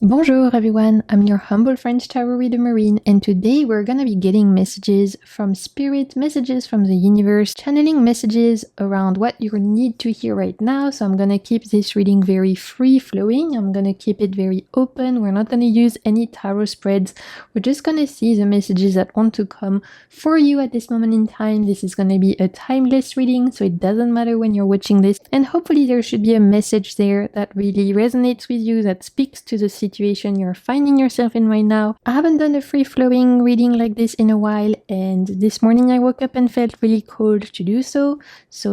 Bonjour everyone, I'm your humble French tarot reader Marine, and today we're gonna be getting messages from spirit, messages from the universe, channeling messages around what you need to hear right now. So I'm gonna keep this reading very free flowing. I'm gonna keep it very open. We're not gonna use any tarot spreads. We're just gonna see the messages that want to come for you at this moment in time. This is gonna be a timeless reading, so it doesn't matter when you're watching this, and hopefully there should be a message there that really resonates with you, that speaks to the situation you're finding yourself in right now. I haven't done a free-flowing reading like this in a while, and this morning I woke up and felt really called to do so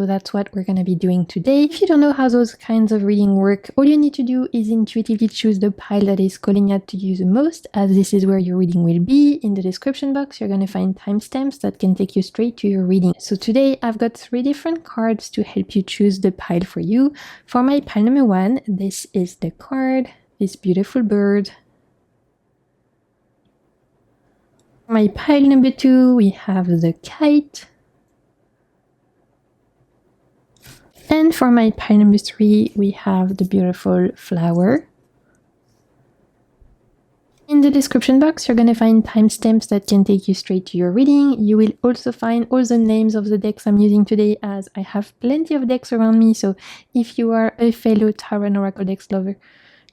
that's what we're gonna be doing today. If you don't know how those kinds of reading work, all you need to do is intuitively choose the pile that is calling out to you the most, as this is where your reading will be. In the description box you're gonna find timestamps that can take you straight to your reading. So today I've got 3 different cards to help you choose the pile for you. For my pile number 1, this is the card, this beautiful bird. My pile number 2, we have the kite. And for my pile number 3, we have the beautiful flower. In the description box, you're going to find timestamps that can take you straight to your reading. You will also find all the names of the decks I'm using today, as I have plenty of decks around me. So if you are a fellow tarot and oracle decks lover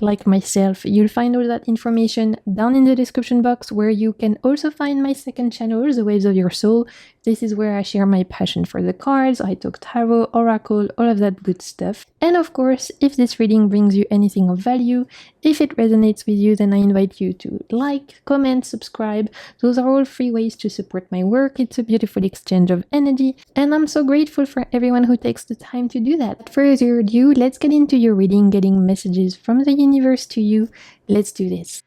like myself, you'll find all that information down in the description box, where you can also find my second channel, The Waves of Your Soul. This is where I share my passion for the cards. I talk tarot, oracle, all of that good stuff. And of course, if this reading brings you anything of value, if it resonates with you, then I invite you to like, comment, subscribe. Those are all free ways to support my work. It's a beautiful exchange of energy, and I'm so grateful for everyone who takes the time to do that. Without further ado, let's get into your reading, getting messages from the universe to you. Let's do this.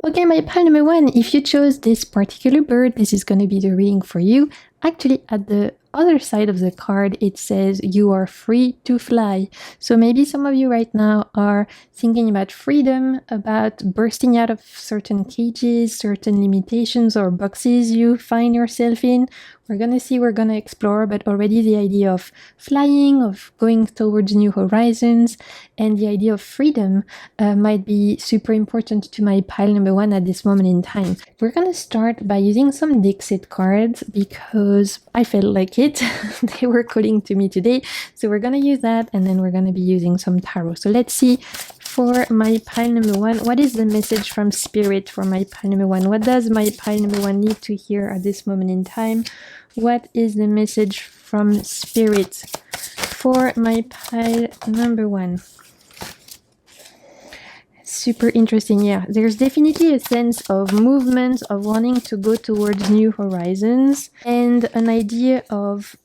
Okay, my pile number 1, if you chose this particular bird, this is going to be the reading for you. Actually, at the other side of the card, it says you are free to fly. So maybe some of you right now are thinking about freedom, about bursting out of certain cages, certain limitations or boxes you find yourself in. We're gonna explore, but already the idea of flying, of going towards new horizons, and the idea of freedom might be super important to my pile number 1 at this moment in time. We're gonna start by using some Dixit cards because I felt like it. They were calling to me today. So we're gonna use that, and then we're gonna be using some tarot. So let's see, for my pile number 1, what is the message from spirit for my pile number 1? What does my pile number 1 need to hear at this moment in time? What is the message from spirit for my pile number 1? Super interesting. Yeah, there's definitely a sense of movement, of wanting to go towards new horizons, and an idea of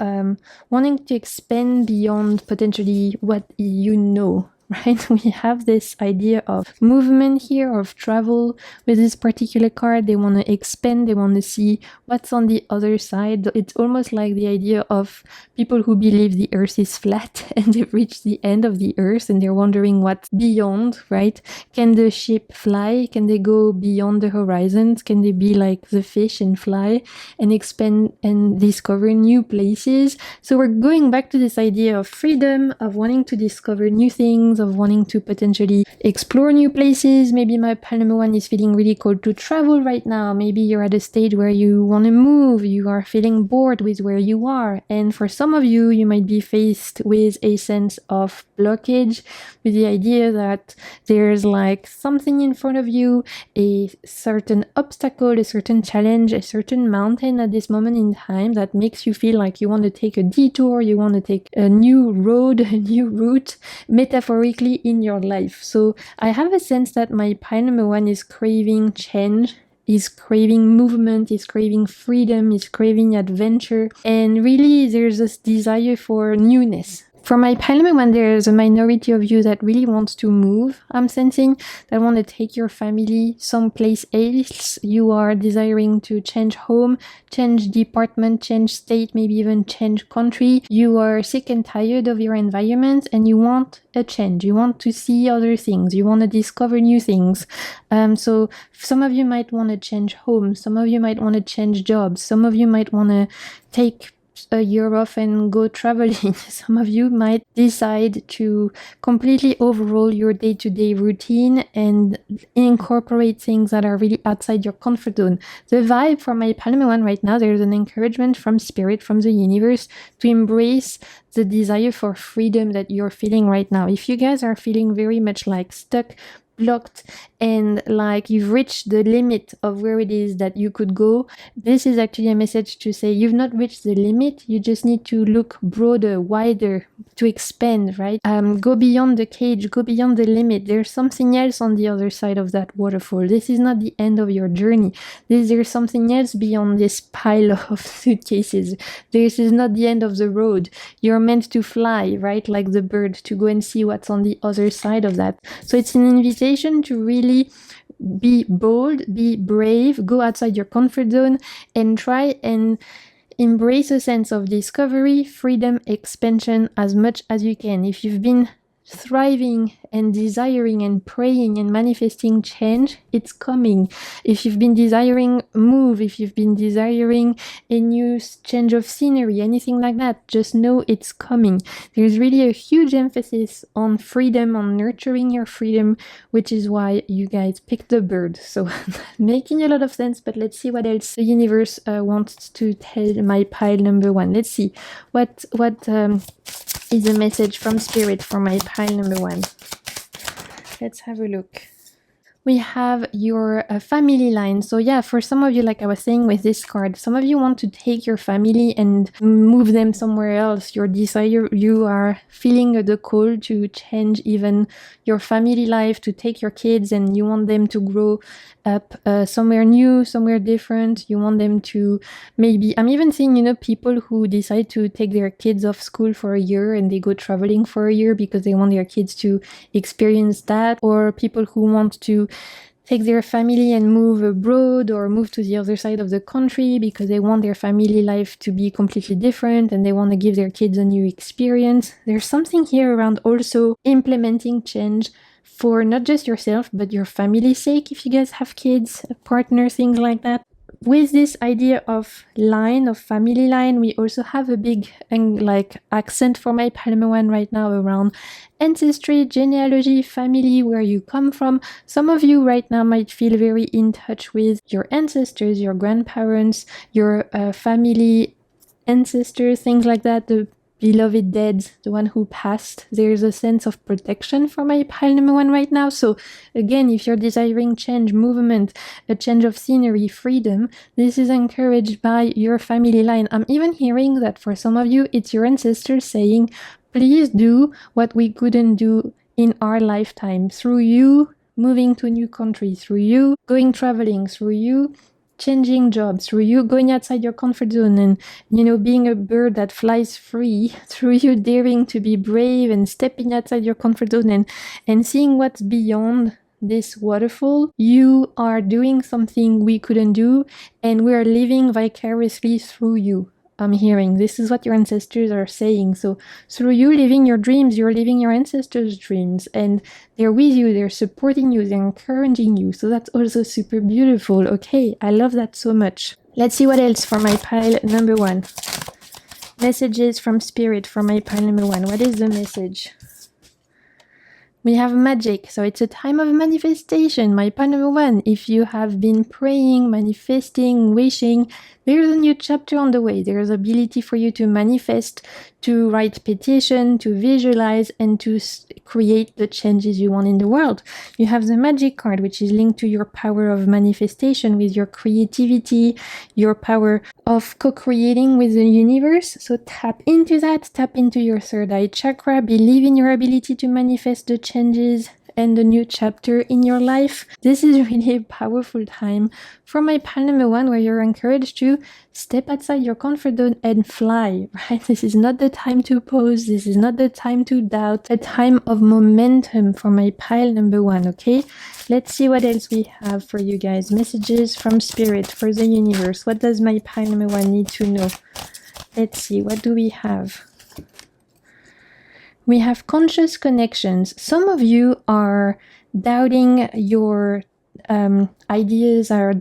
wanting to expand beyond potentially what you know. Right? We have this idea of movement here, of travel with this particular card. They want to expand, they want to see what's on the other side. It's almost like the idea of people who believe the earth is flat and they've reached the end of the earth and they're wondering what's beyond, right? Can the ship fly? Can they go beyond the horizons? Can they be like the fish and fly and expand and discover new places? So we're going back to this idea of freedom, of wanting to discover new things, of wanting to potentially explore new places. Maybe my pile number 1 is feeling really called to travel right now. Maybe you're at a stage where you want to move, you are feeling bored with where you are. And for some of you, you might be faced with a sense of blockage, with the idea that there's like something in front of you, a certain obstacle, a certain challenge, a certain mountain at this moment in time that makes you feel like you want to take a detour, you want to take a new road, a new route, metaphorically in your life. So I have a sense that my pile number 1 is craving change, is craving movement, is craving freedom, is craving adventure, and really there's this desire for newness. For my pile number 1, there's a minority of you that really wants to move, I'm sensing, that want to take your family someplace else. You are desiring to change home, change department, change state, maybe even change country. You are sick and tired of your environment and you want a change. You want to see other things. You want to discover new things. So some of you might want to change home. Some of you might want to change jobs. Some of you might want to take a year off and go traveling. Some of you might decide to completely overhaul your day-to-day routine and incorporate things that are really outside your comfort zone. The vibe for my Palme one right now, there's an encouragement from spirit, from the universe, to embrace the desire for freedom that you're feeling right now. If you guys are feeling very much like stuck, blocked, and like you've reached the limit of where it is that you could go, this is actually a message to say you've not reached the limit. You just need to look broader, wider, to expand, right? Go beyond the cage, go beyond the limit. There's something else on the other side of that waterfall. This is not the end of your journey. There's something else beyond this pile of suitcases. This is not the end of the road. You're meant to fly, right? Like the bird, to go and see what's on the other side of that. So it's an invitation to really be bold, be brave, go outside your comfort zone, and try and embrace a sense of discovery, freedom, expansion as much as you can. If you've been thriving and desiring and praying and manifesting change, it's coming. If you've been desiring move, if you've been desiring a new change of scenery, anything like that, just know it's coming. There's really a huge emphasis on freedom, on nurturing your freedom, which is why you guys picked the bird. So making a lot of sense, but let's see what else the universe wants to tell my pile number one. Let's see what is a message from spirit for my pile number one. Let's have a look. We have your family line. So yeah, for some of you, like I was saying with this card, some of you want to take your family and move them somewhere else. Your desire, you are feeling the call to change even your family life, to take your kids, and you want them to grow up somewhere new, somewhere different. You want them to maybe, I'm even seeing, people who decide to take their kids off school for a year and they go traveling for a year because they want their kids to experience that, or people who want to take their family and move abroad or move to the other side of the country because they want their family life to be completely different and they want to give their kids a new experience. There's something here around also implementing change for not just yourself, but your family's sake, if you guys have kids, a partner, things like that. With this idea of line, of family line, we also have a big accent for my Palme one right now around ancestry, genealogy, family, where you come from. Some of you right now might feel very in touch with your ancestors, your grandparents, your family ancestors, things like that, the beloved dead, the one who passed. There's a sense of protection for my pile number one right now. So again, if you're desiring change, movement, a change of scenery, freedom, this is encouraged by your family line. I'm even hearing that for some of you, it's your ancestors saying, please do what we couldn't do in our lifetime. Through you moving to a new country, through you going traveling, through you changing jobs, through you going outside your comfort zone and, being a bird that flies free, through you daring to be brave and stepping outside your comfort zone and seeing what's beyond this waterfall. You are doing something we couldn't do, and we are living vicariously through you. I'm hearing this is what your ancestors are saying. So through you living your dreams, you're living your ancestors' dreams, and they're with you, they're supporting you, they're encouraging you. So that's also super beautiful. Okay, I love that so much. Let's see what else for my pile number one. Messages from spirit for my pile number one. What is the message? We have magic, so it's a time of manifestation. My pile number one, if you have been praying, manifesting, wishing, there's a new chapter on the way. There's ability for you to manifest, to write petition, to visualize, and to create the changes you want in the world. You have the magic card, which is linked to your power of manifestation with your creativity, your power of co-creating with the universe. So tap into that, tap into your third eye chakra, believe in your ability to manifest the changes and the new chapter in your life. This is really a powerful time for my pile number one, where you're encouraged to step outside your comfort zone and fly, right? This is not the time to pause. This is not the time to doubt. A time of momentum for my pile number one, okay? Let's see what else we have for you guys. Messages from spirit for the universe. What does my pile number one need to know? Let's see, what do we have? We have conscious connections. Some of you are doubting your ideas are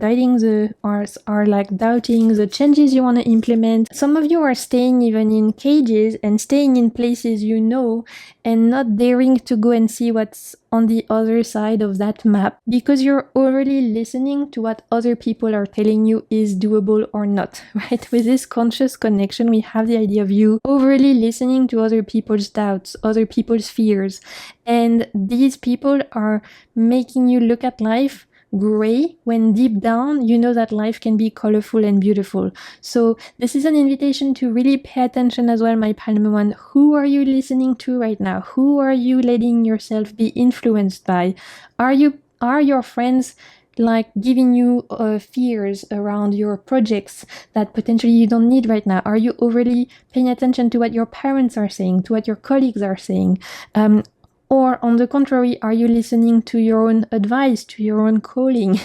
are like doubting the changes you want to implement. Some of you are staying even in cages and staying in places you know and not daring to go and see what's on the other side of that map because you're already listening to what other people are telling you is doable or not, right? With this conscious connection, we have the idea of you overly listening to other people's doubts, other people's fears, and these people are making you look at life gray when deep down you know that life can be colorful and beautiful. So this is an invitation to really pay attention as well, my Palm One. Who are you listening to right now? Who are you letting yourself be influenced by? Are your friends like giving you fears around your projects that potentially you don't need right now? Are you overly paying attention to what your parents are saying, to what your colleagues are saying? Or on the contrary, are you listening to your own advice, to your own calling,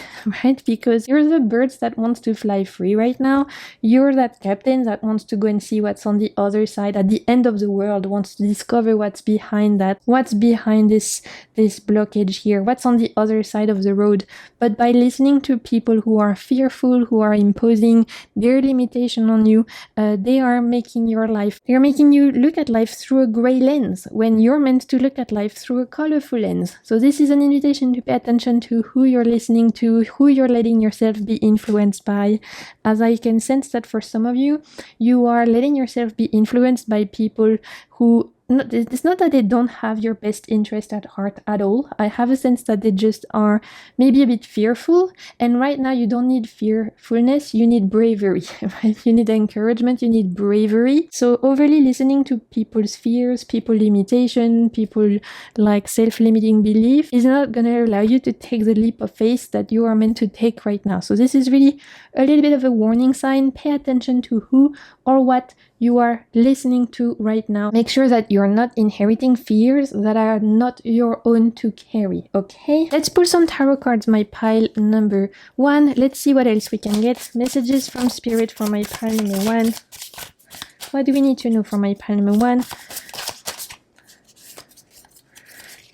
right? Because you're the birds that wants to fly free right now. You're that captain that wants to go and see what's on the other side, at the end of the world, wants to discover what's behind that, what's behind this blockage here, what's on the other side of the road. But by listening to people who are fearful, who are imposing their limitation on you, they are making they're making you look at life through a gray lens when you're meant to look at life through a colorful lens. So this is an invitation to pay attention to who you're listening to, who you're letting yourself be influenced by. As I can sense that for some of you, you are letting yourself be influenced by people who it's not that they don't have your best interest at heart at all. I have a sense that they just are maybe a bit fearful. And right now you don't need fearfulness, you need bravery, right? You need encouragement, you need bravery. So overly listening to people's fears, people's limitation, people like self-limiting belief is not going to allow you to take the leap of faith that you are meant to take right now. So this is really a little bit of a warning sign. Pay attention to who or what you are listening to right now. Make sure that you're not inheriting fears that are not your own to carry, okay? Let's pull some tarot cards, my pile number 1. Let's see what else we can get. Messages from spirit for my pile number 1. What do we need to know for my pile number 1?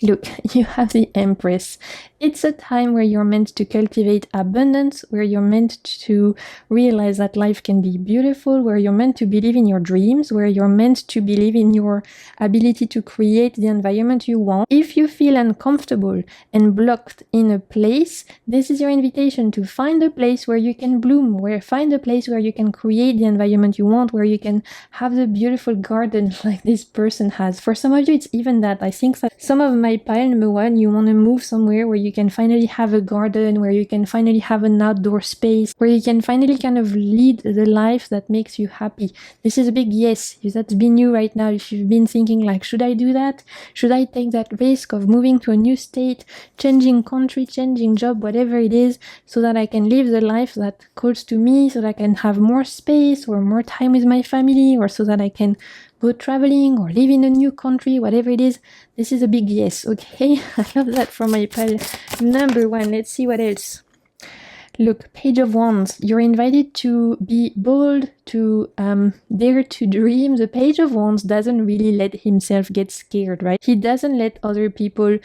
Look, you have the Empress. It's a time where you're meant to cultivate abundance, where you're meant to realize that life can be beautiful, where you're meant to believe in your dreams, where you're meant to believe in your ability to create the environment you want. If you feel uncomfortable and blocked in a place, this is your invitation to find a place where you can bloom, find a place where you can create the environment you want, where you can have the beautiful garden like this person has. For some of you, it's even that. I think that some of my pile number 1, you want to move somewhere where you can finally have a garden, where you can finally have an outdoor space, where you can finally kind of lead the life that makes you happy. This is a big yes. That's been you right now. If you've been thinking like, should I do that? Should I take that risk of moving to a new state, changing country, changing job, whatever it is, so that I can live the life that calls to me, so that I can have more space or more time with my family, or so that I can go traveling or live in a new country, whatever it is. This is a big yes, okay? I love that for my pile number 1. Let's see what else. Look, Page of Wands. You're invited to be bold, to dare to dream. The Page of Wands doesn't really let himself get scared, right? He doesn't let other people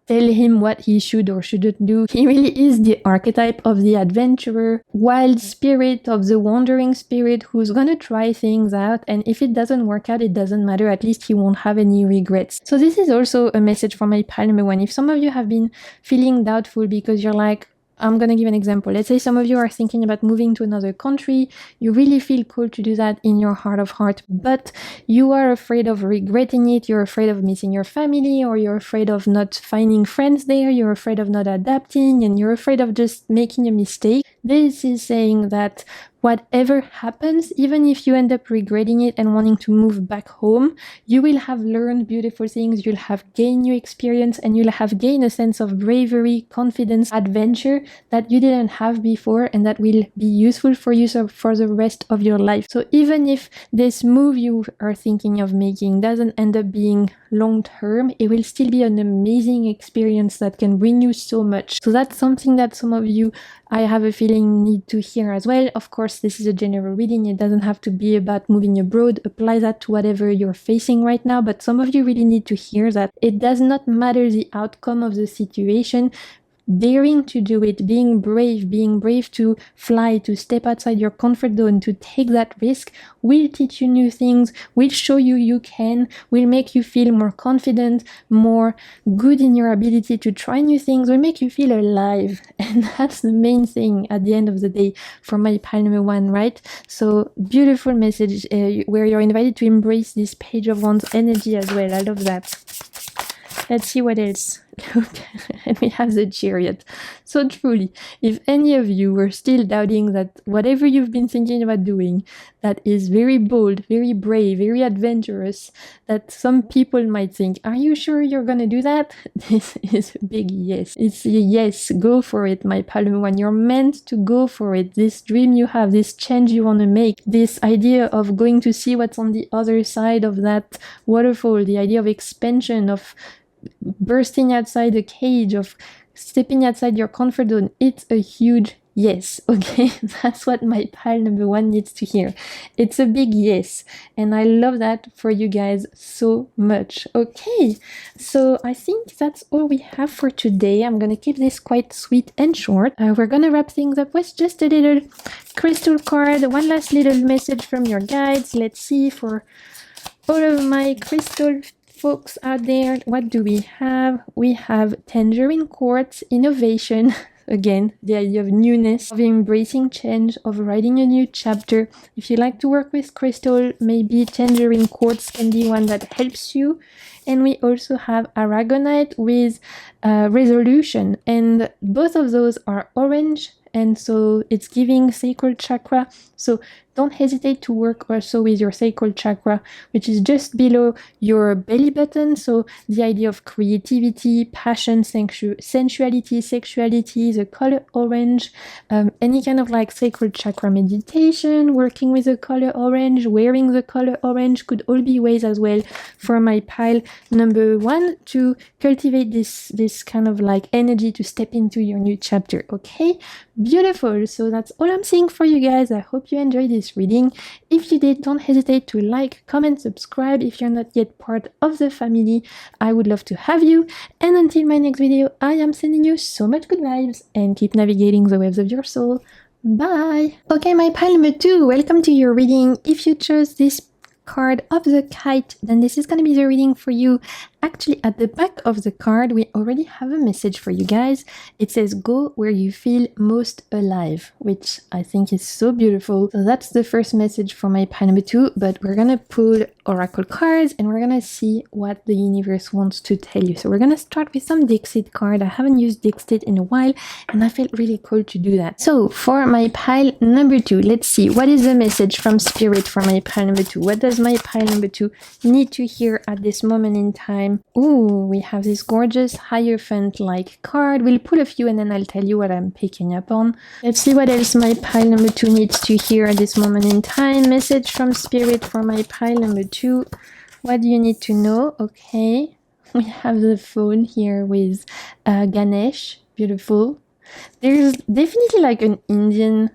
tell him what he should or shouldn't do. He really is the archetype of the adventurer, wild spirit, of the wandering spirit who's gonna try things out, and if it doesn't work out, it doesn't matter. At least he won't have any regrets. So this is also a message for my pile number 1. If some of you have been feeling doubtful because you're like, I'm going to give an example. Let's say some of you are thinking about moving to another country. You really feel called to do that in your heart of heart, but you are afraid of regretting it. You're afraid of missing your family, or you're afraid of not finding friends there. You're afraid of not adapting, and you're afraid of just making a mistake. This is saying that whatever happens, even if you end up regretting it and wanting to move back home, you will have learned beautiful things, you'll have gained new experience, and you'll have gained a sense of bravery, confidence, adventure that you didn't have before, and that will be useful for you for the rest of your life. So even if this move you are thinking of making doesn't end up being long term, it will still be an amazing experience that can bring you so much. So that's something that some of you, I have a feeling, need to hear as well. Of course, this is a general reading. It doesn't have to be about moving abroad. Apply that to whatever you're facing right now. But some of you really need to hear that it does not matter the outcome of the situation. daring to do it, being brave to fly, to step outside your comfort zone, to take that risk, will teach you new things, will show you you can, will make you feel more confident, more good in your ability to try new things, will make you feel alive. And that's the main thing at the end of the day for my pile number 1, right? So beautiful message where you're invited to embrace this Page of Wands energy as well. I love that. Let's see what else. And we have the Chariot. So truly, if any of you were still doubting that whatever you've been thinking about doing, that is very bold, very brave, very adventurous, that some people might think, are you sure you're gonna do that? This is a big yes. It's a yes, go for it, my Palm One. You're meant to go for it. This dream you have, this change you want to make, this idea of going to see what's on the other side of that waterfall, the idea of expansion, of bursting outside the cage, of stepping outside your comfort zone, it's a huge yes. Okay, that's what my pile number 1 needs to hear. It's a big yes, and I love that for you guys so much. Okay, so I think that's all we have for today. I'm gonna keep this quite sweet and short. We're gonna wrap things up with just a little crystal card, one last little message from your guides. Let's see, for all of my crystal folks out there, what do we have? We have Tangerine Quartz, innovation. Again, the idea of newness, of embracing change, of writing a new chapter. If you like to work with crystal, maybe Tangerine Quartz can be one that helps you. And we also have Aragonite with resolution, and both of those are orange, and so it's giving sacral chakra. So don't hesitate to work also with your sacral chakra, which is just below your belly button. So the idea of creativity, passion, sensuality, sexuality, the color orange, any kind of like sacral chakra meditation, working with the color orange, wearing the color orange could all be ways as well for my pile number 1 to cultivate this kind of like energy to step into your new chapter. Okay, beautiful. So that's all I'm seeing for you guys. I hope you enjoyed this reading. If you did, don't hesitate to like, comment, subscribe if you're not yet part of the family. I would love to have you. And until my next video, I am sending you so much good vibes, and keep navigating the waves of your soul. Bye! Okay, my pile number 2, welcome to your reading. If you chose this card of the kite, then this is going to be the reading for you. Actually, at the back of the card, we already have a message for you guys. It says, go where you feel most alive, which I think is so beautiful. So that's the first message for my pile number 2, but we're going to pull oracle cards and we're going to see what the universe wants to tell you. So we're going to start with some Dixit card. I haven't used Dixit in a while, and I felt really cool to do that. So for my pile number 2, let's see, what is the message from Spirit for my pile number 2? What does my pile number 2 need to hear at this moment in time? Ooh, we have this gorgeous Hierophant-like card. We'll pull a few and then I'll tell you what I'm picking up on. Let's see what else my pile number 2 needs to hear at this moment in time. Message from Spirit for my pile number 2. What do you need to know? Okay, we have the phone here with Ganesh. Beautiful. There's definitely like an Indian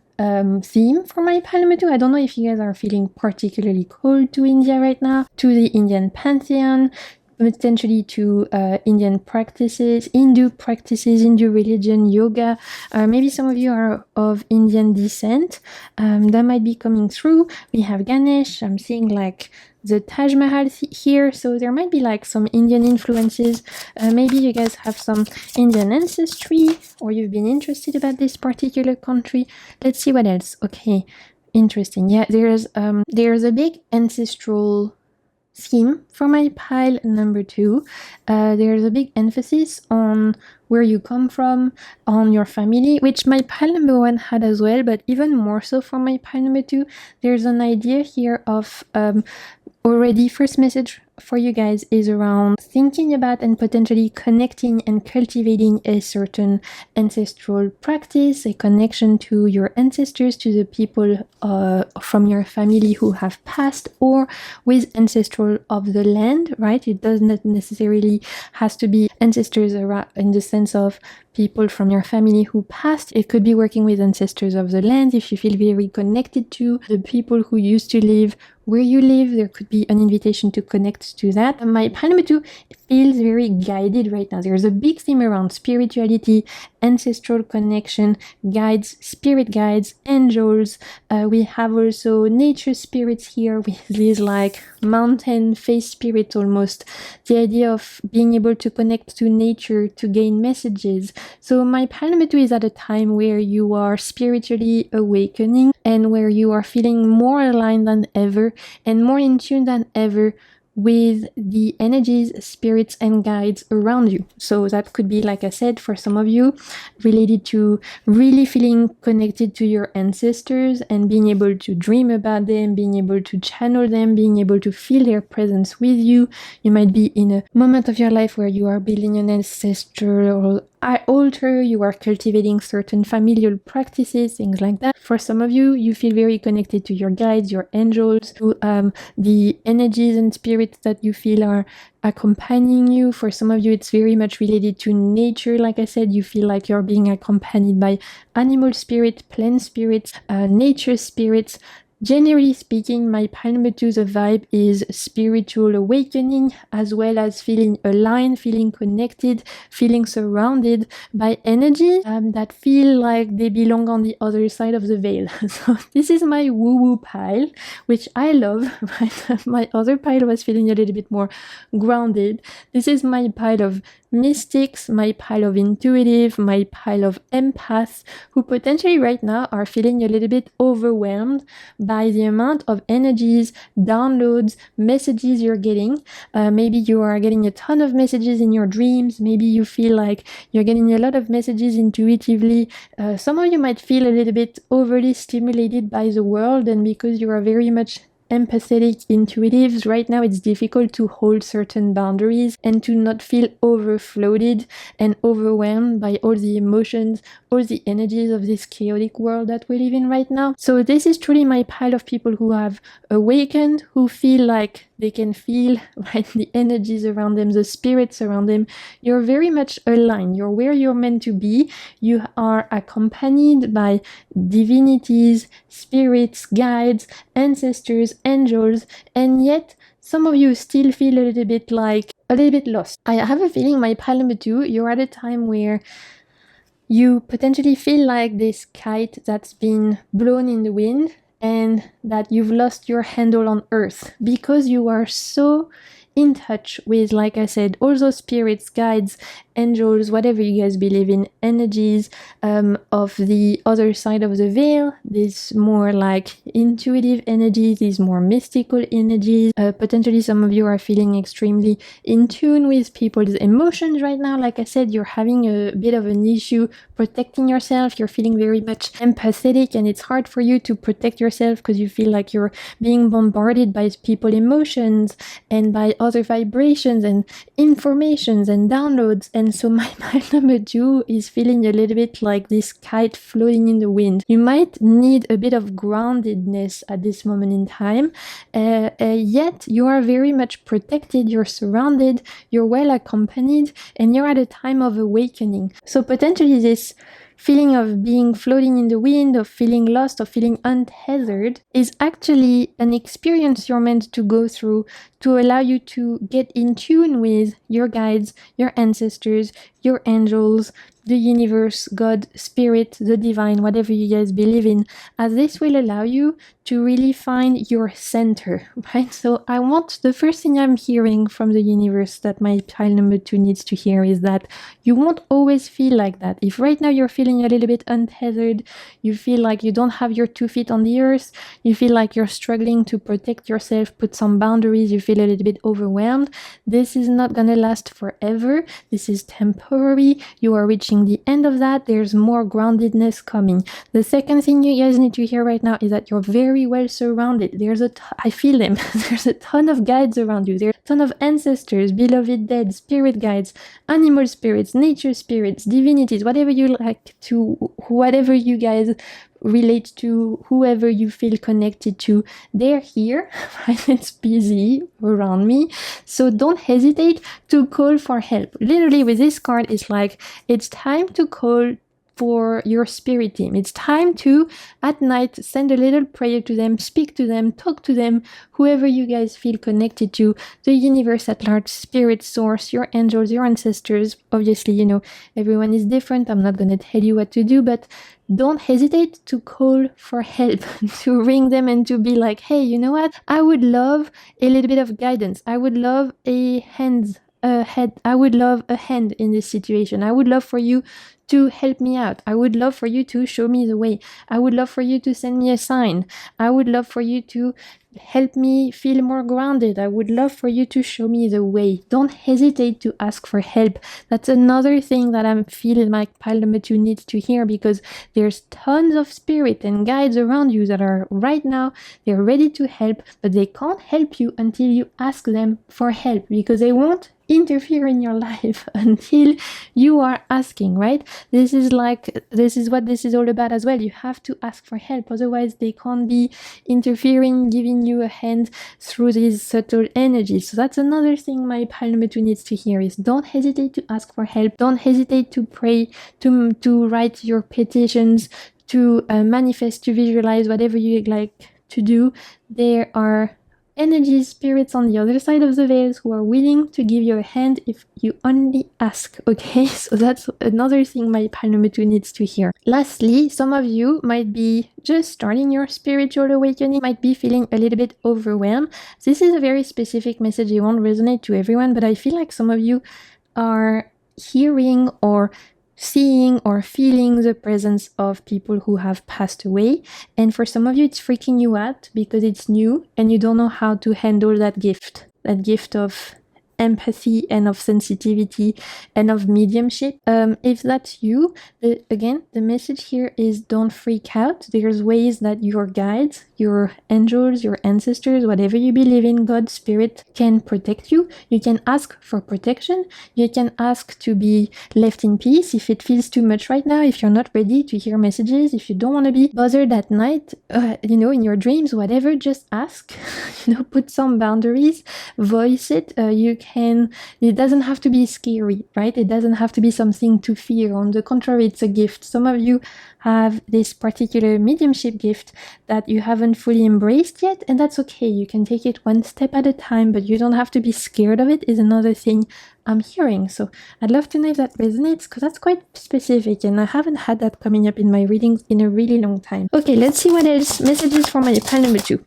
theme for my pile number 2. I don't know if you guys are feeling particularly cold to India right now, to the Indian pantheon, potentially to Indian practices, Hindu practices, Hindu religion, yoga. Maybe some of you are of Indian descent. That might be coming through. We have Ganesh. I'm seeing like the Taj Mahal here, so there might be like some Indian influences. Maybe you guys have some Indian ancestry, or you've been interested about this particular country. Let's see what else. Okay, interesting. Yeah, there's a big ancestral theme for my pile number 2. There's a big emphasis on where you come from, on your family, which my pile number 1 had as well, but even more so for my pile number 2. There's an idea here of already first message for you guys is around thinking about and potentially connecting and cultivating a certain ancestral practice, a connection to your ancestors, to the people from your family who have passed, or with ancestral of the land, right? It does not necessarily has to be ancestors in the sense of people from your family who passed. It could be working with ancestors of the land if you feel very connected to the people who used to live where you live. There could be an invitation to connect to that. My pile number 2 feels very guided right now. There's a big theme around spirituality ancestral connection, guides, spirit guides, angels. We have also nature spirits here with these like mountain face spirit almost. The idea of being able to connect to nature to gain messages. So my pile number 2 is at a time where you are spiritually awakening and where you are feeling more aligned than ever and more in tune than ever with the energies, spirits, and guides around you. So that could be, like I said, for some of you, related to really feeling connected to your ancestors and being able to dream about them, being able to channel them, being able to feel their presence with you. You might be in a moment of your life where you are building an ancestral altar, you are cultivating certain familial practices, things like that. For some of you, you feel very connected to your guides, your angels, to the energies and spirits that you feel are accompanying you. For some of you, it's very much related to nature. Like I said, you feel like you're being accompanied by animal spirits, plant spirits, nature spirits. Generally speaking, my pile number 2, the vibe is spiritual awakening, as well as feeling aligned, feeling connected, feeling surrounded by energies that feel like they belong on the other side of the veil. So this is my woo-woo pile, which I love. Right? My other pile was feeling a little bit more grounded. This is my pile of mystics, my pile of intuitive, my pile of empaths, who potentially right now are feeling a little bit overwhelmed by the amount of energies, downloads, messages you're getting. Maybe you are getting a ton of messages in your dreams. Maybe you feel like you're getting a lot of messages intuitively. Some of you might feel a little bit overly stimulated by the world, and because you are very much empathetic intuitives, right now it's difficult to hold certain boundaries and to not feel overfloated and overwhelmed by all the emotions, all the energies of this chaotic world that we live in right now. So this is truly my pile of people who have awakened, who feel like they can feel, right, the energies around them, the spirits around them. You're very much aligned. You're where you're meant to be. You are accompanied by divinities, spirits, guides, ancestors, angels, and yet some of you still feel a little bit lost. I have a feeling my pile number 2, you're at a time where you potentially feel like this kite that's been blown in the wind and that you've lost your handle on earth because you are so in touch with, like I said, all those spirits, guides, angels, whatever you guys believe in, energies of the other side of the veil, these more like intuitive energies, these more mystical energies. Potentially some of you are feeling extremely in tune with people's emotions right now. Like I said, you're having a bit of an issue protecting yourself. You're feeling very much empathetic and it's hard for you to protect yourself because you feel like you're being bombarded by people's emotions and by other vibrations and informations and downloads. And so my pile number 2 is feeling a little bit like this kite floating in the wind. You might need a bit of groundedness at this moment in time, yet you are very much protected, you're surrounded, you're well accompanied, and you're at a time of awakening. So potentially this feeling of being floating in the wind, of feeling lost, of feeling untethered is actually an experience you're meant to go through to allow you to get in tune with your guides, your ancestors, your angels, the universe, God, spirit, the divine, whatever you guys believe in, as this will allow you to really find your center, right? So the first thing I'm hearing from the universe that my pile number 2 needs to hear is that you won't always feel like that. If right now you're feeling a little bit untethered, you feel like you don't have your 2 feet on the earth, you feel like you're struggling to protect yourself, put some boundaries, you feel a little bit overwhelmed, this is not gonna last forever. This is temporary. You are reaching the end of that. There's more groundedness coming. The second thing you guys need to hear right now is that you're very well surrounded. I feel them. There's a ton of guides around you. There's a ton of ancestors, beloved dead, spirit guides, animal spirits, nature spirits, divinities, whatever you like to, whatever you guys relate to, whoever you feel connected to, they're here, right? It's busy around me. So don't hesitate to call for help. Literally with this card, it's like, it's time to call for your spirit team. It's time to, at night, send a little prayer to them, speak to them, talk to them, whoever you guys feel connected to, the universe at large, spirit, source, your angels, your ancestors. Obviously, you know, everyone is different. I'm not going to tell you what to do, but don't hesitate to call for help, to ring them and to be like, hey, you know what? I would love a little bit of guidance. I would love I would love a hand in this situation. I would love for you to help me out. I would love for you to show me the way. I would love for you to send me a sign. I would love for you to help me feel more grounded. I would love for you to show me the way. Don't hesitate to ask for help. That's another thing that I'm feeling like pile number 2 needs to hear, because there's tons of spirit and guides around you that are right now, they're ready to help, but they can't help you until you ask them for help, because they won't interfere in your life until you are asking, right? This is what this is all about as well. You have to ask for help, otherwise they can't be interfering, giving you a hand through these subtle energies. So that's another thing my pile number 2 needs to hear, is don't hesitate to ask for help. Don't hesitate to pray, to write your petitions, to manifest, to visualize, whatever you like to do. There are energy spirits on the other side of the veils who are willing to give you a hand if you only ask, okay? So that's another thing my pile number 2 needs to hear. Lastly, some of you might be just starting your spiritual awakening, might be feeling a little bit overwhelmed. This is a very specific message. It won't resonate to everyone, but I feel like some of you are hearing or seeing or feeling the presence of people who have passed away. And for some of you, it's freaking you out because it's new and you don't know how to handle that gift of empathy and of sensitivity and of mediumship. If that's you, again, the message here is don't freak out. There's ways that your guides, your angels, your ancestors, whatever you believe in, God, spirit, can protect you. You can ask for protection. You can ask to be left in peace if it feels too much right now, if you're not ready to hear messages, if you don't want to be bothered at night, in your dreams, whatever, just ask, put some boundaries, voice it. It doesn't have to be scary, right? It doesn't have to be something to fear. On the contrary, it's a gift. Some of you have this particular mediumship gift that you haven't fully embraced yet, and that's okay. You can take it one step at a time, but you don't have to be scared of it, is another thing I'm hearing. So I'd love to know if that resonates, because that's quite specific, and I haven't had that coming up in my readings in a really long time. Okay, let's see what else. Messages for my pile number 2.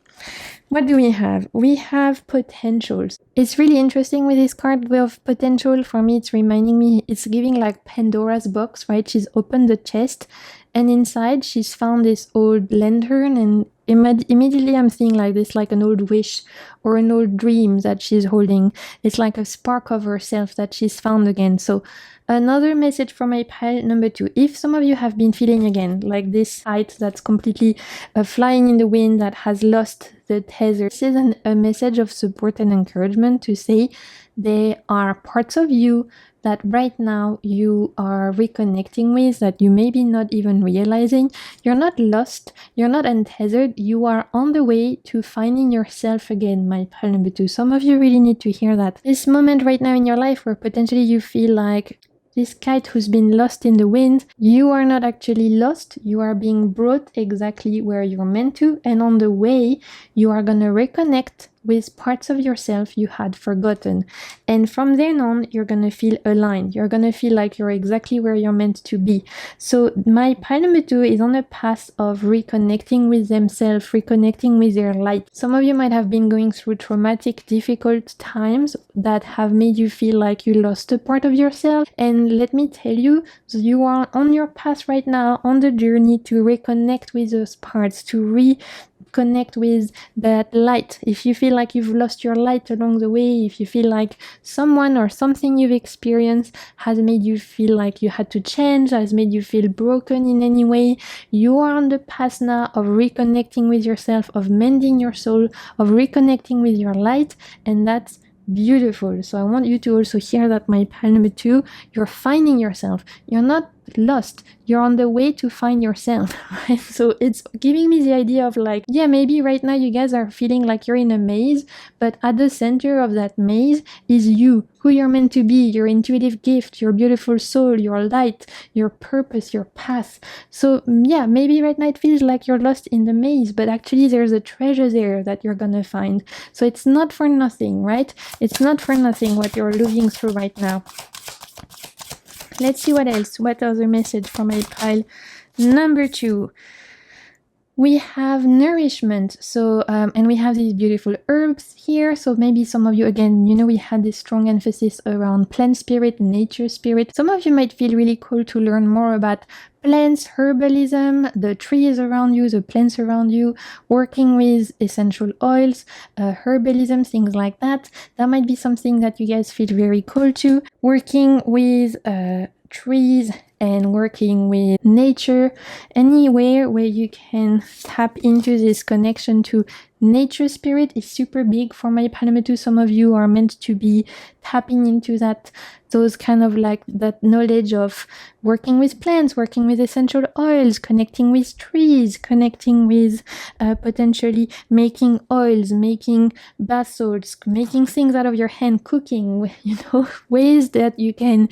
What do we have? We have potentials. It's really interesting with this card of potential. For me, it's reminding me, it's giving like Pandora's box, right? She's opened the chest and inside she's found this old lantern, and immediately I'm seeing like this, like an old wish or an old dream that she's holding. It's like a spark of herself that she's found again. So another message from my pile number 2. If some of you have been feeling again like this kite that's completely flying in the wind, that has lost the tether, this is a message of support and encouragement to say there are parts of you that right now you are reconnecting with, that you may be not even realizing. You're not lost, you're not untethered, you are on the way to finding yourself again, my pile number 2. Some of you really need to hear that. This moment right now in your life where potentially you feel like this kite who's been lost in the wind, you are not actually lost, you are being brought exactly where you're meant to, and on the way you are gonna reconnect with parts of yourself you had forgotten. And from then on, you're gonna feel aligned. You're gonna feel like you're exactly where you're meant to be. So my pile number 2 is on a path of reconnecting with themselves, reconnecting with their light. Some of you might have been going through traumatic, difficult times that have made you feel like you lost a part of yourself. And let me tell you, you are on your path right now, on the journey to reconnect with those parts, to reconnect with that light. If you feel like you've lost your light along the way, if you feel like someone or something you've experienced has made you feel like you had to change, has made you feel broken in any way, you are on the path now of reconnecting with yourself, of mending your soul, of reconnecting with your light, and that's beautiful. So I want you to also hear that, my pile number 2. You're finding yourself. You're not lost. You're on the way to find yourself, right? So it's giving me the idea of like, yeah, maybe right now you guys are feeling like you're in a maze, but at the center of that maze is you, who you're meant to be, your intuitive gift, your beautiful soul, your light, your purpose, your path. So yeah, maybe right now it feels like you're lost in the maze, but actually there's a treasure there that you're gonna find. So it's not for nothing, right? It's not for nothing what you're looking through right now. Let's see what else. What other message for my pile number 2? We have nourishment. So, and we have these beautiful herbs here. So maybe some of you, again, you know, we had this strong emphasis around plant spirit, nature spirit. Some of you might feel really cool to learn more about plants, herbalism, the trees around you, the plants around you, working with essential oils, herbalism, things like that. That might be something that you guys feel very cool to. Working with trees and working with nature, anywhere where you can tap into this connection to nature spirit is super big for my pile number 2. Some of you are meant to be tapping into that, those kind of like that knowledge of working with plants, working with essential oils, connecting with trees, connecting with potentially making oils, making bath salts, making things out of your hand, cooking, you know, ways that you can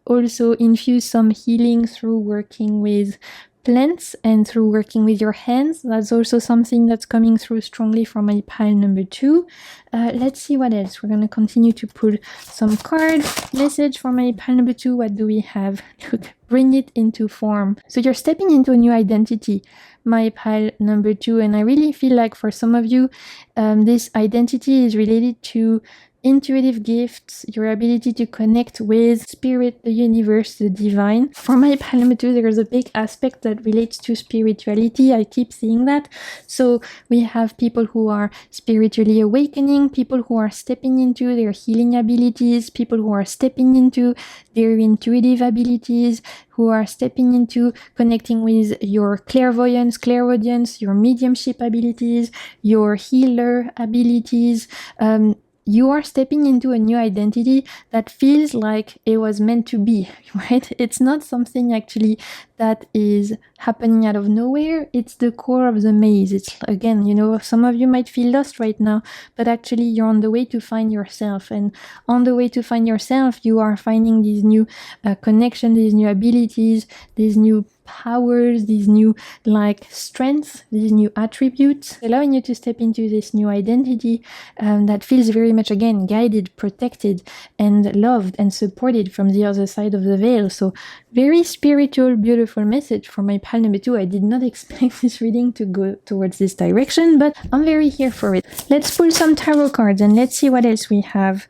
also infuse some healing through working with plants and through working with your hands. That's also something that's coming through strongly for my pile number 2. Let's see what else. We're going to continue to pull some cards. Message for my pile number 2. What do we have? Look, bring it into form. So you're stepping into a new identity, my pile number 2. And I really feel like for some of you, this identity is related to intuitive gifts, your ability to connect with spirit, the universe, the divine. For my pile number 2, there is a big aspect that relates to spirituality. I keep seeing that. So we have people who are spiritually awakening, people who are stepping into their healing abilities, people who are stepping into their intuitive abilities, who are stepping into connecting with your clairvoyance, clairaudience, your mediumship abilities, your healer abilities. You are stepping into a new identity that feels like it was meant to be, right? It's not something actually that is happening out of nowhere. It's the core of the maze. It's, again, you know, some of you might feel lost right now, but actually you're on the way to find yourself. And on the way to find yourself, you are finding these new connections, these new abilities, these new powers, these new like strengths, these new attributes, allowing you to step into this new identity that feels very much, again, guided, protected, and loved and supported from the other side of the veil. So very spiritual, beautiful message for my pile number 2. I did not expect this reading to go towards this direction, but I'm very here for it. Let's pull some tarot cards and let's see what else we have.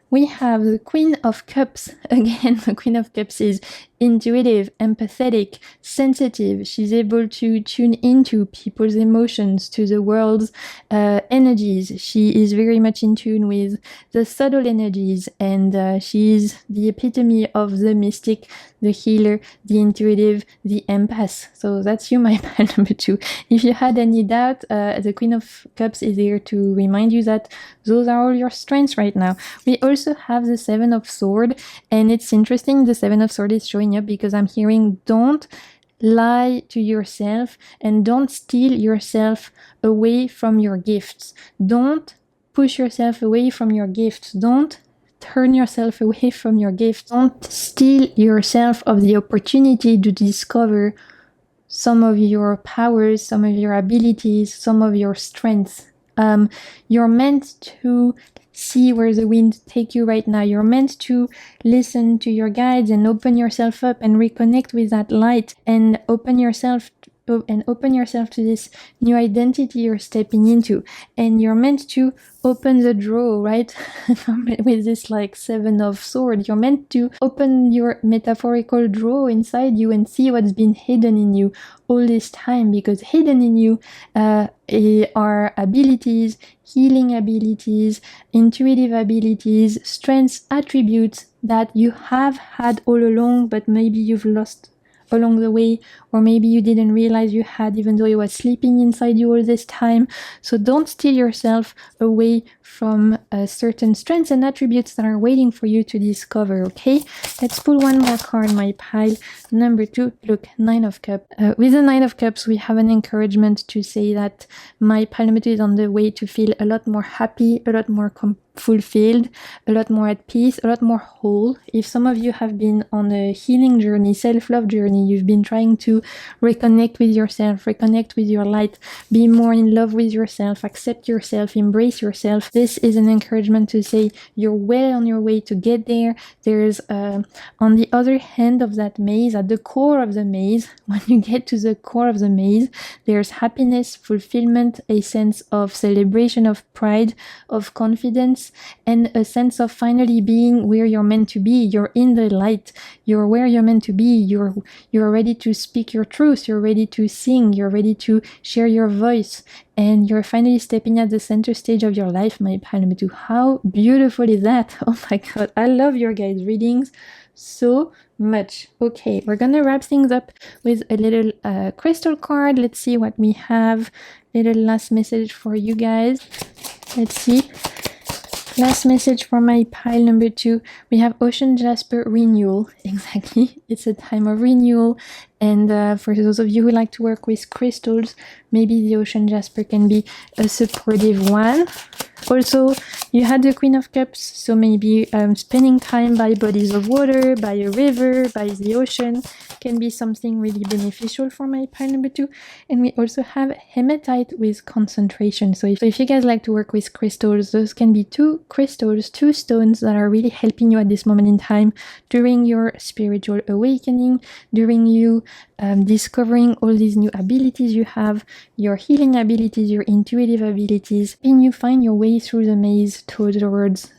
We have the Queen of Cups. Again, the Queen of Cups is intuitive, empathetic, sensitive. She's able to tune into people's emotions, to the world's energies. She is very much in tune with the subtle energies, and she is the epitome of the mystic, the healer, the intuitive, the empath. So that's you, my pile number 2. If you had any doubt, the Queen of Cups is here to remind you that those are all your strengths right now. We also have the Seven of Swords, and it's interesting, the Seven of Swords is showing up because I'm hearing don't lie to yourself and don't steal yourself away from your gifts. Don't push yourself away from your gifts. Don't turn yourself away from your gifts. Don't steal yourself of the opportunity to discover some of your powers, some of your abilities, some of your strengths. You're meant to see where the wind take you right now. You're meant to listen to your guides and open yourself up and reconnect with that light and open yourself to this new identity you're stepping into. And you're meant to open the drawer, right? With this like Seven of Swords, you're meant to open your metaphorical drawer inside you and see what's been hidden in you all this time, because hidden in you are abilities, healing abilities, intuitive abilities, strengths, attributes that you have had all along, but maybe you've lost along the way, or maybe you didn't realize you had, even though it was sleeping inside you all this time. So don't steal yourself away from certain strengths and attributes that are waiting for you to discover, okay? Let's pull one more card, my pile number 2. Look, Nine of Cups. With the Nine of Cups, we have an encouragement to say that my pile number 2 is on the way to feel a lot more happy, a lot more fulfilled, a lot more at peace, a lot more whole. If some of you have been on a healing journey, self-love journey, you've been trying to reconnect with yourself, reconnect with your light, be more in love with yourself, accept yourself, embrace yourself, this is an encouragement to say you're well on your way to get there. There's on the other hand of that maze, at the core of the maze, when you get to the core of the maze, there's happiness, fulfillment, a sense of celebration, of pride, of confidence, and a sense of finally being where you're meant to be. You're in the light, you're where you're meant to be, you're ready to speak your truth, you're ready to sing, you're ready to share your voice, and you're finally stepping at the center stage of your life, my pile number 2. How beautiful is that? Oh my god, I love your guys' readings so much. Okay, we're gonna wrap things up with a little crystal card. Let's see what we have. Little last message for you guys. Let's see. Last message for my pile number 2. We have Ocean Jasper Renewal. Exactly. It's a time of renewal. And for those of you who like to work with crystals, maybe the Ocean Jasper can be a supportive one. Also, you had the Queen of Cups, so maybe spending time by bodies of water, by a river, by the ocean can be something really beneficial for my pile number 2. And we also have Hematite with concentration. So if you guys like to work with crystals, those can be 2 crystals, 2 stones that are really helping you at this moment in time during your spiritual awakening, during you discovering all these new abilities you have, your healing abilities, your intuitive abilities, and you find your way through the maze towards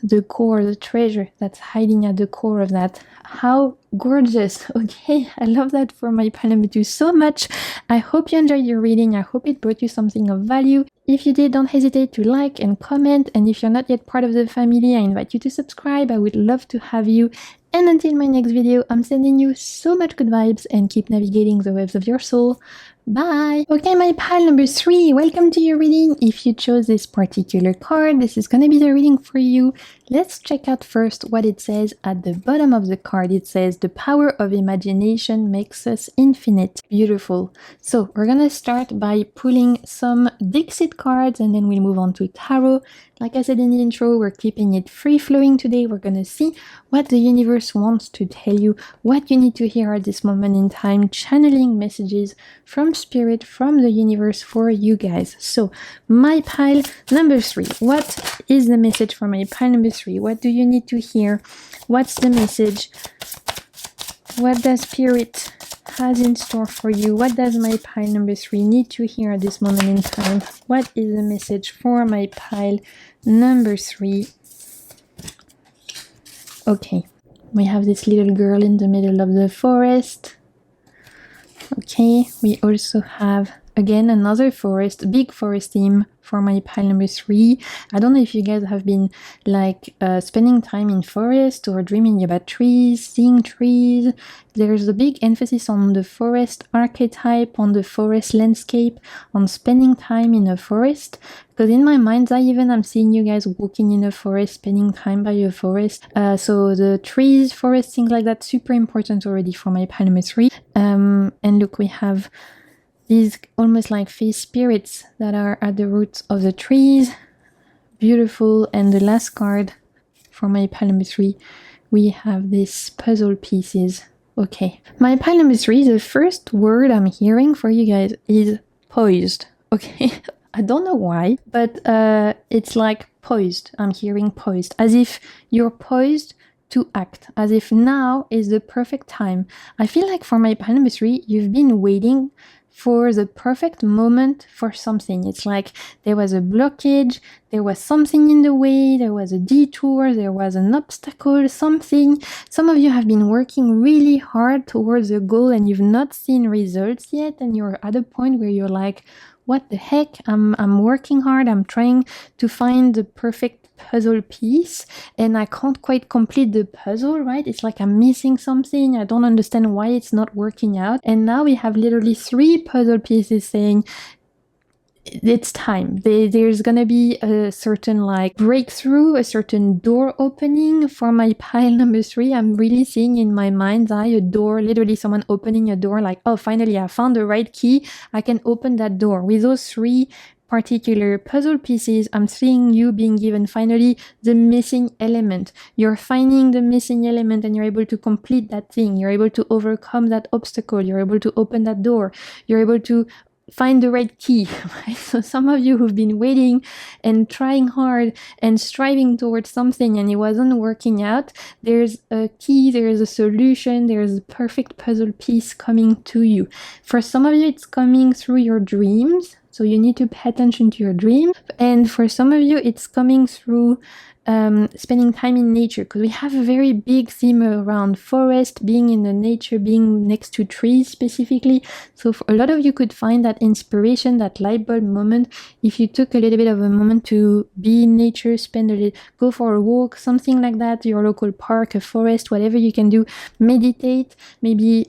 the core, the treasure that's hiding at the core of that. How gorgeous. Okay, I love that for my pile number 2 so much. I hope you enjoyed your reading. I hope it brought you something of value. If you did, don't hesitate to like and comment, and if you're not yet part of the family, I invite you to subscribe. I would love to have you. And until my next video, I'm sending you so much good vibes and keep navigating the waves of your soul. Bye! Okay, my pile number 3, welcome to your reading. If you chose this particular card, this is gonna be the reading for you. Let's check out first what it says at the bottom of the card. It says, the power of imagination makes us infinite. Beautiful. So we're gonna start by pulling some Dixit cards and then we'll move on to tarot. Like I said in the intro, we're keeping it free-flowing today. We're gonna see what the universe wants to tell you, what you need to hear at this moment in time, channeling messages from spirit, from the universe for you guys. So my pile number 3, what is the message for my pile number 3? What do you need to hear? What's the message? What does spirit has in store for you? What does my pile number 3 need to hear at this moment in time? What is the message for my pile number 3? Okay, we have this little girl in the middle of the forest. Okay, we also have again another forest, big forest theme for my pile number 3. I don't know if you guys have been like spending time in forest or dreaming about trees, seeing trees. There's a big emphasis on the forest archetype, on the forest landscape, on spending time in a forest. Because in my mind, I'm seeing you guys walking in a forest, spending time by a forest. So the trees, forest, things like that, super important already for my pile number 3. And look, we have these almost like face spirits that are at the roots of the trees. Beautiful. And the last card for my pile number 3, we have these puzzle pieces. Okay. My pile number 3, the first word I'm hearing for you guys is poised. Okay. I don't know why, but it's like poised. I'm hearing poised. As if you're poised to act. As if now is the perfect time. I feel like for my pile number 3, you've been waiting for the perfect moment for something. It's like there was a blockage, there was something in the way, there was a detour, there was an obstacle, something. Some of you have been working really hard towards a goal and you've not seen results yet, and you're at a point where you're like, what the heck? I'm working hard, I'm trying to find the perfect puzzle piece and I can't quite complete the puzzle, right? It's like I'm missing something. I don't understand why it's not working out. And now we have literally 3 puzzle pieces saying it's time. There's gonna be a certain like breakthrough, a certain door opening. For my pile number 3, I'm really seeing in my mind's eye a door, literally someone opening a door, like, oh, finally I found the right key, I can open that door. With those 3 particular puzzle pieces, I'm seeing you being given finally the missing element. You're finding the missing element and you're able to complete that thing. You're able to overcome that obstacle. You're able to open that door. You're able to find the right key, right? So some of you who've been waiting and trying hard and striving towards something and it wasn't working out, there's a key, there's a solution, there's a perfect puzzle piece coming to you. For some of you, it's coming through your dreams. So you need to pay attention to your dream. And for some of you, it's coming through spending time in nature, because we have a very big theme around forest, being in the nature, being next to trees specifically. So for a lot of you could find that inspiration, that light bulb moment, if you took a little bit of a moment to be in nature, go for a walk, something like that, your local park, a forest, whatever you can do, meditate, maybe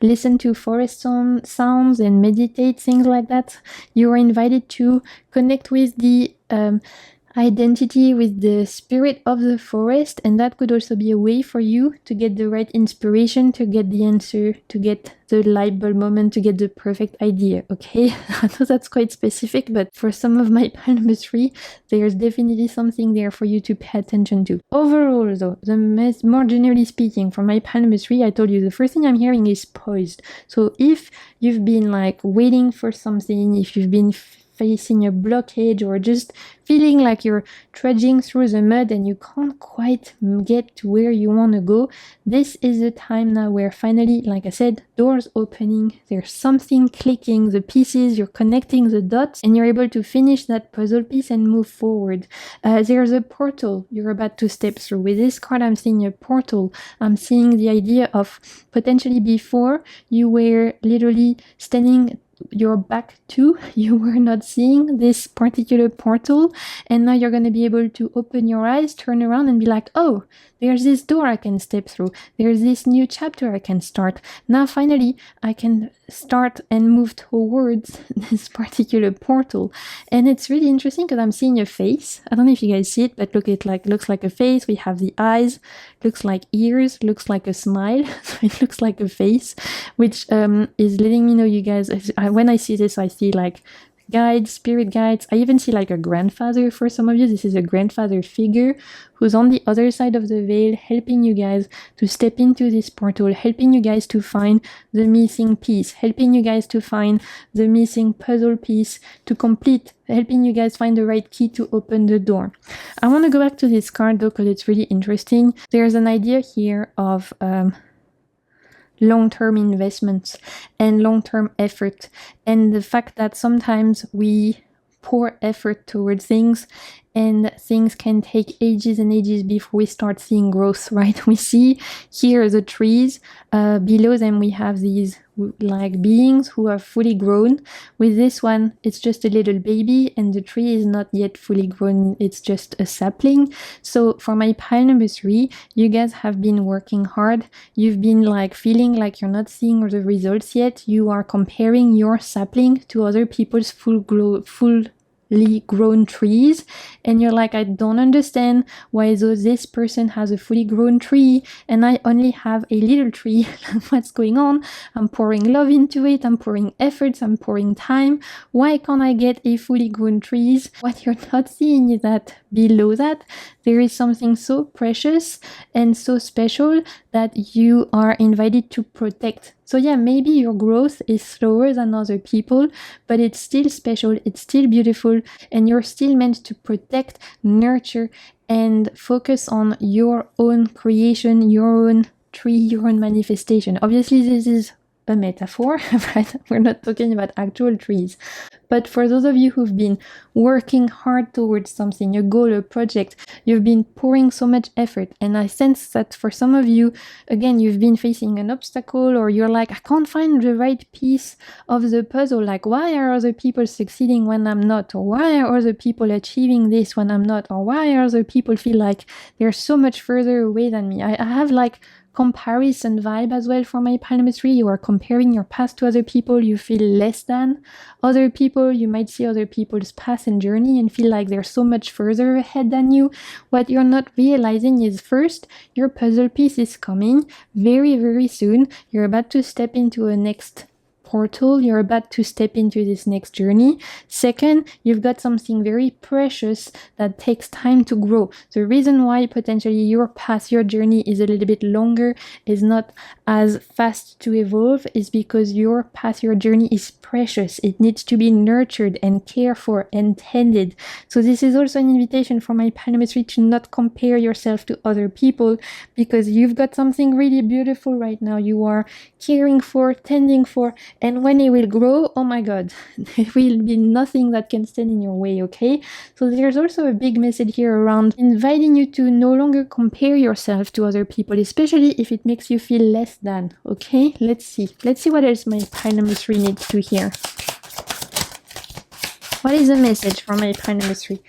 listen to forest sounds and meditate, things like that. You are invited to connect with the identity, with the spirit of the forest, and that could also be a way for you to get the right inspiration, to get the answer, to get the light bulb moment, to get the perfect idea. Okay, I know that's quite specific, but for some of my pile number 3, there's definitely something there for you to pay attention to. Overall though, more generally speaking, for my pile number 3, I told you the first thing I'm hearing is poised. So if you've been like waiting for something, if you've been facing a blockage or just feeling like you're trudging through the mud and you can't quite get to where you want to go, this is the time now where finally, like I said, doors opening, there's something clicking, the pieces, you're connecting the dots, and you're able to finish that puzzle piece and move forward. There's a portal you're about to step through. With this card, I'm seeing a portal. I'm seeing the idea of potentially before you were literally standing your back to, you were not seeing this particular portal, and now you're going to be able to open your eyes, turn around and be like, oh, there's this door I can step through, there's this new chapter I can start. Now finally I can start and move towards this particular portal. And it's really interesting because I'm seeing a face. I don't know if you guys see it, but look, it looks like a face. We have the eyes, looks like ears, looks like a smile. So it looks like a face, which is letting me know, you guys, when I see this, I see like guides, spirit guides. I even see like a grandfather for some of you. This is a grandfather figure who's on the other side of the veil, helping you guys to step into this portal, helping you guys to find the missing piece, helping you guys to find the missing puzzle piece to complete, helping you guys find the right key to open the door. I want to go back to this card though, because it's really interesting. There's an idea here of long-term investments and long-term effort, and the fact that sometimes we pour effort towards things and things can take ages and ages before we start seeing growth, right? We see here the trees, below them we have these like beings who are fully grown. With this one, it's just a little baby and the tree is not yet fully grown, it's just a sapling. So for my pile number 3, you guys have been working hard. You've been like feeling like you're not seeing the results yet. You are comparing your sapling to other people's fully grown trees, and you're like, I don't understand why this person has a fully grown tree and I only have a little tree. What's going on? I'm pouring love into it, I'm pouring efforts, I'm pouring time. Why can't I get a fully grown trees? What you're not seeing is that below that there is something so precious and so special that you are invited to protect. So yeah, maybe your growth is slower than other people, but it's still special, it's still beautiful, and you're still meant to protect, nurture, and focus on your own creation, your own tree, your own manifestation. Obviously, this is a metaphor, right? We're not talking about actual trees. But for those of you who've been working hard towards something, a goal, a project, you've been pouring so much effort. And I sense that for some of you, again, you've been facing an obstacle, or you're like, I can't find the right piece of the puzzle. Like, why are other people succeeding when I'm not? Or why are other people achieving this when I'm not? Or why are other people feel like they're so much further away than me? I have like comparison vibe as well for my pile number 3. You are comparing your past to other people. You feel less than other people. You might see other people's past and journey and feel like they're so much further ahead than you. What you're not realizing is, first, your puzzle piece is coming very, very soon. You're about to step into a next portal. You're about to step into this next journey. Second, you've got something very precious that takes time to grow. The reason why potentially your path, your journey is a little bit longer, is not as fast to evolve, is because your path, your journey is precious. It needs to be nurtured and cared for and tended. So this is also an invitation for my pile number 3 to not compare yourself to other people, because you've got something really beautiful right now. You are caring for, tending for, and when it will grow, oh my god, there will be nothing that can stand in your way, okay? So there's also a big message here around inviting you to no longer compare yourself to other people, especially if it makes you feel less than, okay? Let's see what else my pile number 3 needs to hear. What is the message for my pile number 3?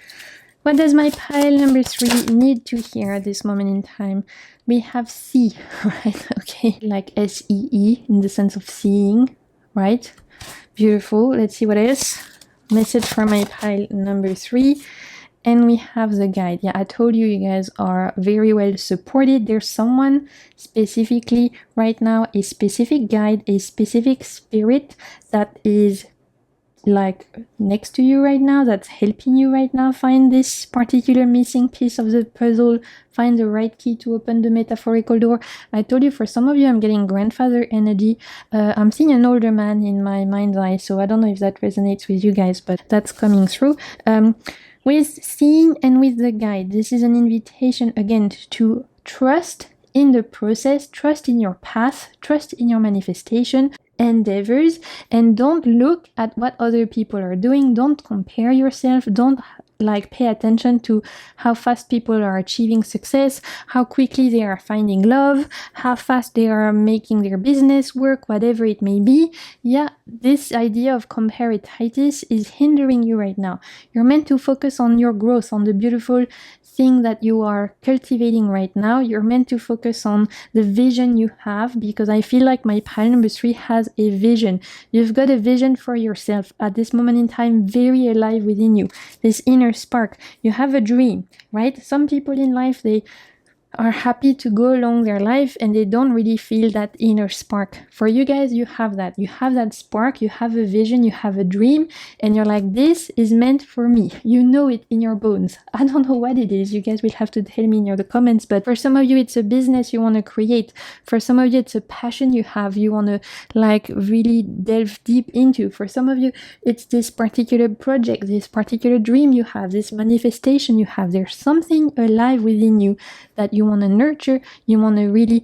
What does my pile number 3 need to hear at this moment in time? We have see, right? Okay, like S-E-E in the sense of seeing, right? Beautiful. Let's see what else. Message for my pile number 3. And we have the guide. Yeah, I told you, you guys are very well supported. There's someone specifically right now, a specific guide, a specific spirit that is like next to you right now, that's helping you right now find this particular missing piece of the puzzle, find the right key to open the metaphorical door. I told you, for some of you, I'm getting grandfather energy. I'm seeing an older man in my mind's eye, so I don't know if that resonates with you guys, but that's coming through. With seeing and with the guide, this is an invitation again to trust in the process, trust in your path, trust in your manifestation endeavors, and don't look at what other people are doing. Don't compare yourself. Don't pay attention to how fast people are achieving success, how quickly they are finding love, how fast they are making their business work, whatever it may be. Yeah, this idea of comparatitis is hindering you right now. You're meant to focus on your growth, on the beautiful thing that you are cultivating right now. You're meant to focus on the vision you have, because I feel like my pile number 3 has a vision. You've got a vision for yourself at this moment in time, very alive within you. This inner spark. You have a dream, right? Some people in life, they are happy to go along their life and they don't really feel that inner spark. For you guys, you have that. You have that spark, you have a vision, you have a dream, and you're like, this is meant for me. You know it in your bones. I don't know what it is. You guys will have to tell me in the comments, but for some of you, it's a business you want to create. For some of you, it's a passion you have, you want to really delve deep into. For some of you, it's this particular project, this particular dream you have, this manifestation you have. There's something alive within you that you want to nurture, you want to really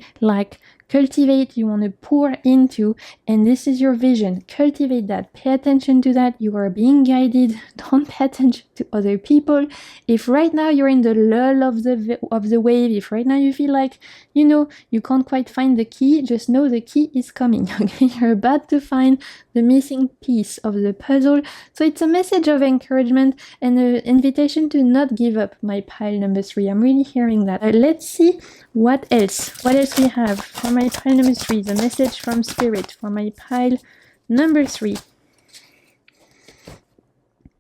cultivate, you want to pour into, and this is your vision. Cultivate that. Pay attention to that. You are being guided. Don't pay attention to other people. If right now you're in the lull of the wave, if right now you feel like, you can't quite find the key, just know the key is coming. Okay, you're about to find the missing piece of the puzzle. So it's a message of encouragement and an invitation to not give up, my pile number 3. I'm really hearing that. Let's see what else we have for my pile number 3. The message from spirit for my pile number 3.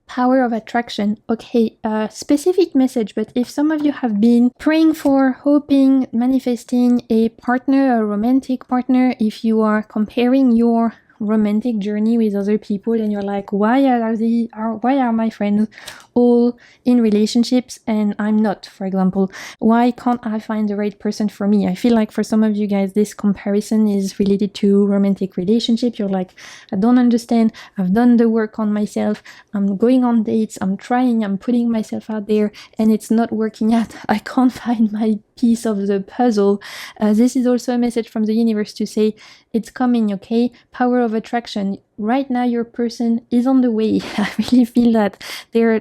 Power of attraction. Okay, specific message, but if some of you have been praying for, hoping, manifesting a partner, a romantic partner, if you are comparing your romantic journey with other people and you're like, why are my friends all in relationships and I'm not, for example? Why can't I find the right person for me? I feel like for some of you guys, this comparison is related to romantic relationship. You're like, I don't understand. I've done the work on myself. I'm going on dates. I'm trying. I'm putting myself out there and it's not working out. I can't find my piece of the puzzle. This is also a message from the universe to say it's coming, okay? Power of attraction. Right now your person is on the way. I really feel that they're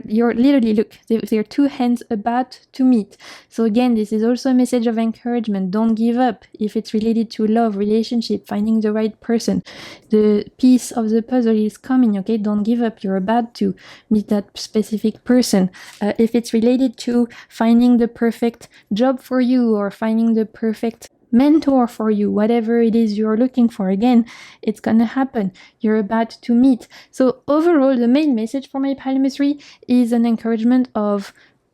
two hands about to meet. So again, this is also a message of encouragement. Don't give up. If it's related to love, relationship, finding the right person, the piece of the puzzle is coming, okay? Don't give up. You're about to meet that specific person. If it's related to finding the perfect job for you or finding the perfect mentor for you, whatever it is you're looking for. Again, it's gonna happen. You're about to meet. So overall, the main message for my pile number 3 is an encouragement of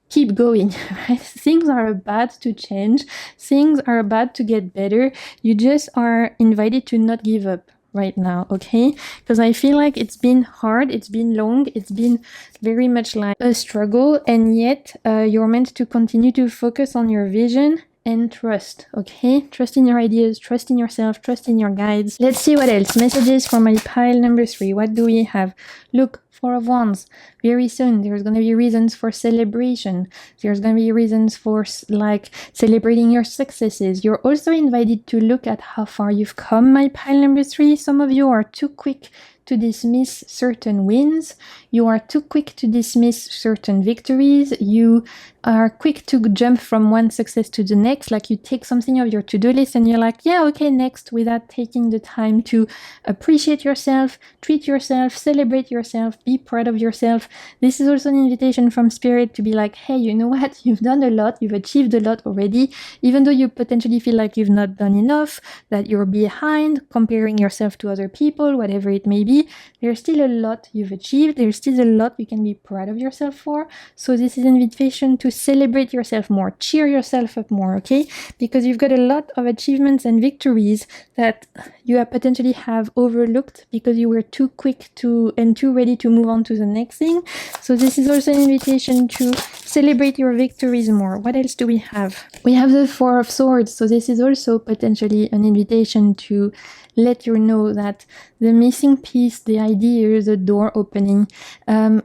keep going, right? Things are about to change. Things are about to get better. You just are invited to not give up right now, okay? Because I feel like it's been hard, it's been long, it's been very much like a struggle, and yet you're meant to continue to focus on your vision and trust, okay? Trust in your ideas, trust in yourself, trust in your guides. Let's see what else. Messages for my pile number 3. What do we have? Look, Four of Wands. Very soon, there's going to be reasons for celebration. There's going to be reasons for like celebrating your successes. You're also invited to look at how far you've come, my pile number 3. Some of you are too quick to dismiss certain wins. You are too quick to dismiss certain victories. You are quick to jump from one success to the next. Like you take something of your to-do list and you're like, yeah, okay, next, without taking the time to appreciate yourself, treat yourself, celebrate yourself, be proud of yourself. This is also an invitation from Spirit to be like, hey, you know what? You've done a lot. You've achieved a lot already. Even though you potentially feel like you've not done enough, that you're behind, comparing yourself to other people, whatever it may be, there's still a lot you've achieved. There's still a lot you can be proud of yourself for. So this is an invitation to celebrate yourself more, cheer yourself up more, okay? Because you've got a lot of achievements and victories that you potentially have overlooked because you were too quick to and too ready to move on to the next thing. So this is also an invitation to celebrate your victories more. What else do we have? We have the Four of Swords. So this is also potentially an invitation to let you know that the missing piece, the idea, the door opening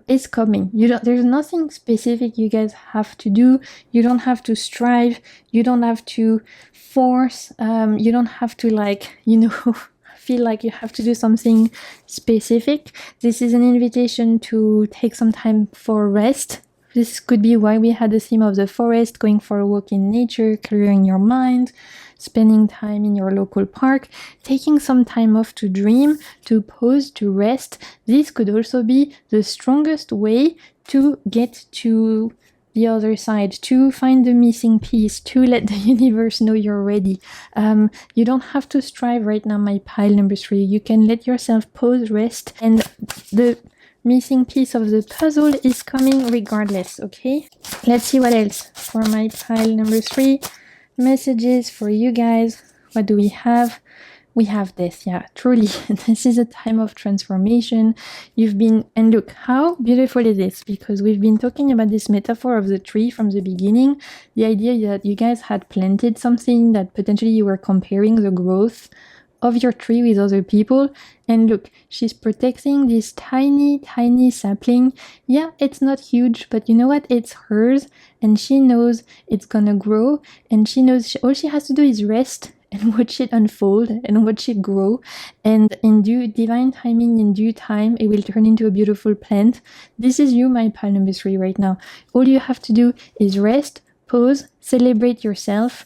is coming. There's nothing specific you guys have to do. You don't have to strive. You don't have to force. You don't have to feel like you have to do something specific. This is an invitation to take some time for rest. This could be why we had the theme of the forest, going for a walk in nature, clearing your mind, spending time in your local park, taking some time off to dream, to pause, to rest. This could also be the strongest way to get to the other side, to find the missing piece, to let the universe know you're ready. You don't have to strive right now, my pile number 3. You can let yourself pause, rest, and the missing piece of the puzzle is coming regardless, okay? Let's see what else for my pile number 3. Messages for you guys. What do we have? We have this, yeah, truly. This is a time of transformation. And look, how beautiful is this? Because we've been talking about this metaphor of the tree from the beginning. The idea that you guys had planted something, that potentially you were comparing the growth of your tree with other people. And look, she's protecting this tiny, tiny sapling. Yeah, it's not huge, but you know what? It's hers, and she knows it's gonna grow, and she knows all she has to do is rest and watch it unfold and watch it grow. And in divine timing, in due time, it will turn into a beautiful plant. This is you, my pile number 3 right now. All you have to do is rest, pause, celebrate yourself,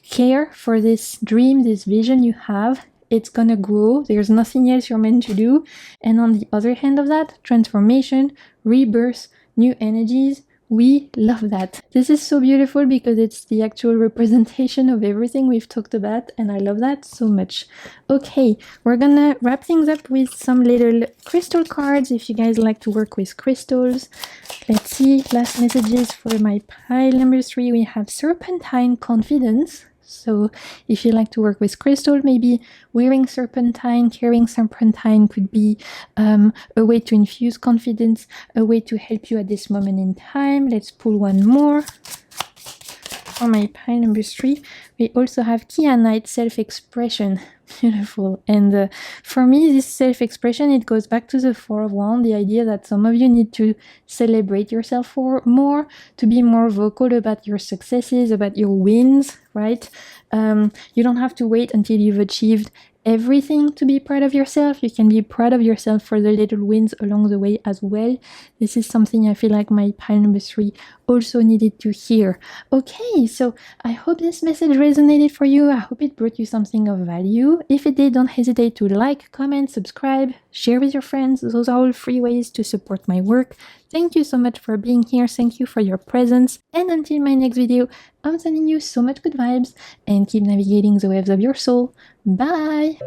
care for this dream, this vision you have. It's gonna grow. There's nothing else you're meant to do. And on the other hand of that, transformation, rebirth, new energies. We love that. This is so beautiful because it's the actual representation of everything we've talked about, and I love that so much. Okay, we're gonna wrap things up with some little crystal cards if you guys like to work with crystals. Let's see, last messages for my pile number 3. We have Serpentine Confidence. So if you like to work with crystal, maybe wearing serpentine, carrying serpentine could be a way to infuse confidence, a way to help you at this moment in time. Let's pull one more. For my pile number 3, we also have Kyanite, self-expression. Beautiful. And for me, this self-expression, it goes back to the Four of Wands, the idea that some of you need to celebrate yourself more, to be more vocal about your successes, about your wins, right? You don't have to wait until you've achieved everything to be proud of yourself. You can be proud of yourself for the little wins along the way as well. This is something I feel like my pile number 3 also needed to hear. Okay, so I hope this message resonated for you. I hope it brought you something of value. If it did, don't hesitate to like, comment, subscribe, share with your friends. Those are all free ways to support my work. Thank you so much for being here. Thank you for your presence. And until my next video, I'm sending you so much good vibes and keep navigating the waves of your soul. Bye!